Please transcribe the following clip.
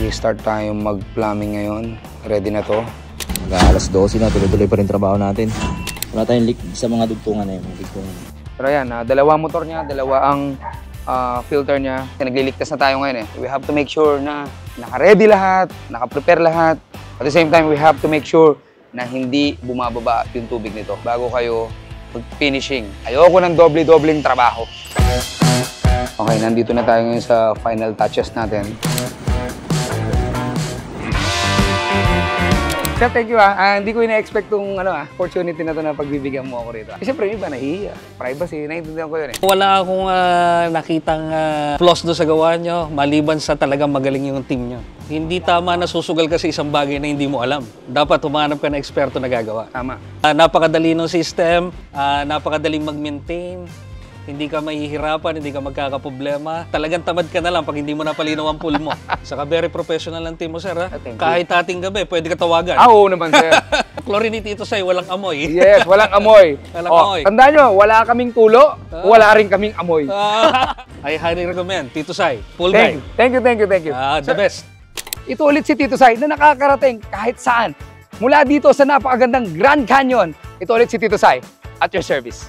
Mag-start tayo mag-plumbing ngayon. Ready na to. Alas 12 na, tuloy-tuloy pa rin trabaho natin. Wala tayong leak sa mga dugtungan na yun. Pero yan, dalawa motor niya, dalawa ang filter niya. Nagliligtas na tayo ngayon eh. We have to make sure na naka-ready lahat, naka-prepare lahat. At the same time, we have to make sure na hindi bumababa yung tubig nito bago kayo mag-finishing. Ayoko ng doble-dobleng trabaho. Okay, nandito na tayo ngayon sa final touches natin. Sir, thank you hindi ko ina-expect tong opportunity na to na pagbibigyan mo ako rito. Kasi siyempre, iba nahihiya. Privacy, naiintindihan ko yun eh. Wala akong nakitang flaws doon sa gawa nyo, maliban sa talagang magaling yung team nyo. Hindi tama na susugal ka sa isang bagay na hindi mo alam. Dapat humanap ka na eksperto na gagawa. Tama. Napakadali ng system, napakadaling mag-maintain. Hindi ka mahihirapan, hindi ka magkakaproblema. Talagang tamad ka na lang pag hindi mo napalinaw ang pool mo. Saka very professional ang team mo, sir. Kahit ating gabi, pwede ka tawagan. Oo naman, sir. Chlorine dito sa'yo, walang amoy. Yes, walang amoy. Walang amoy. Tandaan nyo, wala kaming tulo, wala rin kaming amoy. I highly recommend, Tito Sai. Pool guy. Thank you. The best. Ito ulit si Tito Sai na nakakarating kahit saan. Mula dito sa napakagandang Grand Canyon, ito ulit si Tito Sai at your service.